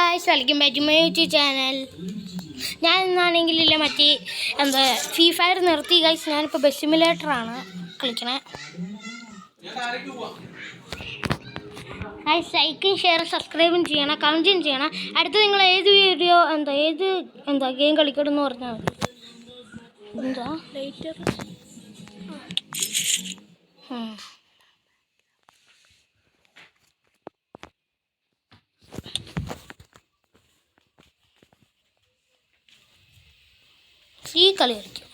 Guys, welcome back to my YouTube channel. ഞാൻ ഇന്നാണെങ്കിലില്ല മറ്റേ ഫ്രീ ഫയർ നിർത്തി ഗായ്സ്. ഞാനിപ്പോൾ ബസ് സിമുലേറ്ററാണ് കളിക്കണേ. ഗായ്സ്, ലൈക്കും ഷെയറും സബ്സ്ക്രൈബും ചെയ്യണം, കമൻറ്റും ചെയ്യണം. അടുത്ത് നിങ്ങൾ ഏത് വീഡിയോ ഗെയിം കളിക്കണമെന്ന് പറഞ്ഞാൽ മതി. ലൈറ്റർ ഈ കളി കളിക്കും.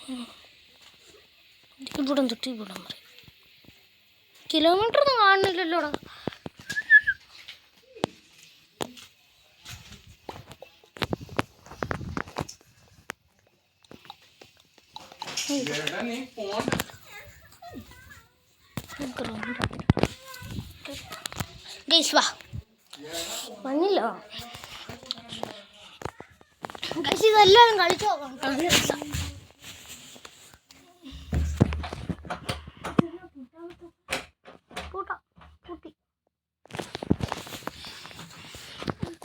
ഇവിടം തൊട്ട് ഇവിടം പറയും. കിലോമീറ്റർ ഒന്നും കാണുന്നില്ലല്ലോടാ. ഗൈസ് വാ, വന്നില്ലോ ഗൈസ്. ഇതെല്ലാവരും കളിച്ചു നോക്കണം.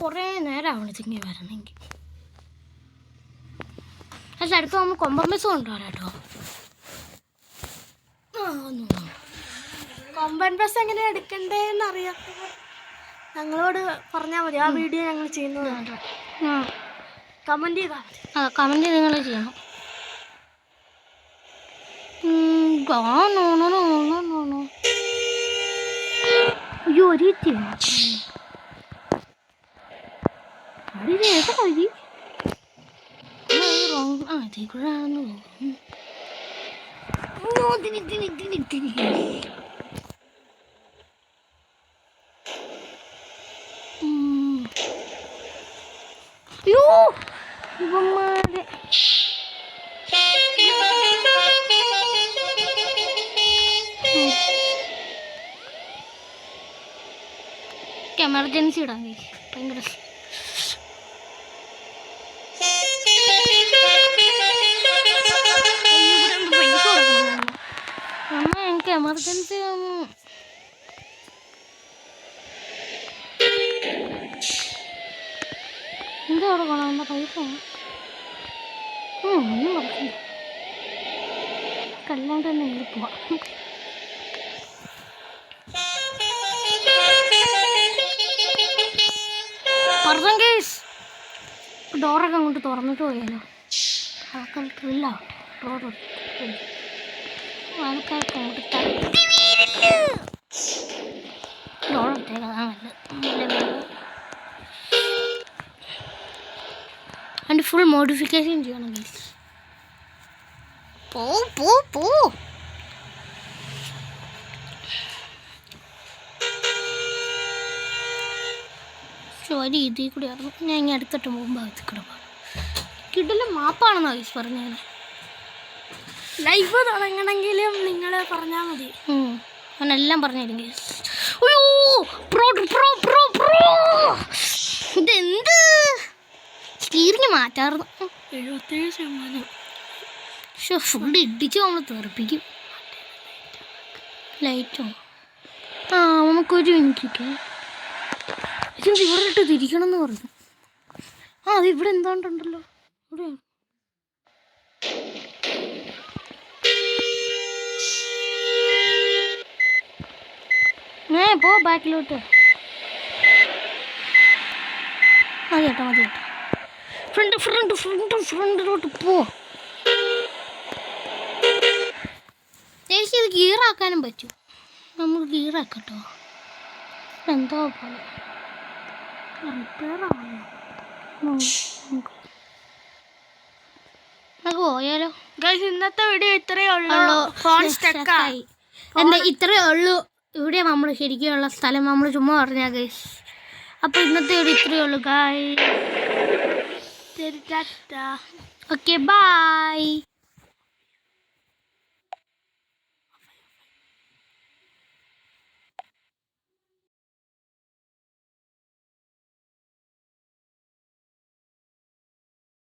കുറേ നേരം ആവണം തിങ്ങി വരണമെങ്കിൽ. പക്ഷെ അടുത്ത് നമ്മൾ കൊമ്പൻ ബസ് കൊണ്ടുപോകാം കേട്ടോ. കൊമ്പൻ ബസ് എങ്ങനെ എടുക്കണ്ടേന്ന് അറിയാം. ഞങ്ങളോട് പറഞ്ഞാൽ മതി, ആ വീഡിയോ ഞങ്ങൾ ചെയ്യുന്നത്. കമൻറ്റ് ചെയ്താൽ മതി. കമൻറ്റ് നിങ്ങൾ ചെയ്യണം. അയ്യോ, ഒരു വഴി അതേ കൂടെ ആണെന്ന് തോന്നുന്നു. അയ്യോ ഇവന്മാരെ എമർജൻസി ഇടാൻ ഭയങ്കര എനിക്ക് എമർജൻസി എന്താ കൊടുക്കണം? എന്താ പൈസ ഒന്നും പറയില്ല. കല്ലാണ്ട് തന്നെ കയറി പോവാം. പറഞ്ഞു കേസ്, ഡോറൊക്കെ അങ്ങോട്ട് തുറന്നിട്ട് പോയാലോ. ആൾക്കാർക്കില്ല ആൾക്കാർക്ക് അങ്ങോട്ട് ഡോറത്തേക്കാണ് അതിൻ്റെ ഫുൾ മോഡിഫിക്കേഷൻ ചെയ്യണം ഗൈസ്. പോ വരി ഇതിൽ കൂടെ ആയിരുന്നു. ഞാൻ ഇങ്ങനെ അടുത്തിട്ട് പോകുമ്പോൾ അതിൽ കൂടെ പോകാം. കിടില മാപ്പാണെന്നോ ഗൈസ് പറഞ്ഞത്. ലൈഫ് തുടങ്ങണമെങ്കിലും നിങ്ങൾ പറഞ്ഞാൽ മതി. അവനെല്ലാം പറഞ്ഞിരുന്നു ഗൈസ്. അയ്യോ ഇതെന്ത് സ്പീറിങ് മാറ്റാറുന്നു. 77%. പക്ഷെ ഫുൾ ഇടിച്ച് നമ്മൾ തെറിപ്പിക്കും. ലൈറ്റോ നമുക്കൊരു മിനിറ്റ് ഇവിടെ ഇട്ട് തിരിക്കണം എന്ന് പറഞ്ഞു. അത് ഇവിടെ എന്താണ്ടുണ്ടല്ലോ. ഇവിടെ പോ ബാക്കിലോട്ട്. മതി കേട്ടോ. ഫ്രണ്ടിലോട്ട് പോ. ഇത് ഗിയറാക്കാനും പറ്റും. നമ്മൾ ഗിയറാക്കട്ടോ. എന്തോ പോലെ റിപ്പയറാണോ നമുക്ക് പോയാലോ ഗൈസ്? ഇന്നത്തെ വീഡിയോ ഇത്രയേ ഉള്ളൂ. ഫോൺ സ്റ്റക്കായി. ഇത്രയേ ഉള്ളൂ. ഇവിടെ നമ്മൾ ശരിക്കുള്ള സ്ഥലം നമ്മൾ ചുമ്മാ പറഞ്ഞാൽ ഗൈസ്. അപ്പോൾ ഇന്നത്തെ വീഡിയോ ഇത്രയേ ഉള്ളൂ ഗൈസ്. ശരി, ടാറ്റാ. Okay bye.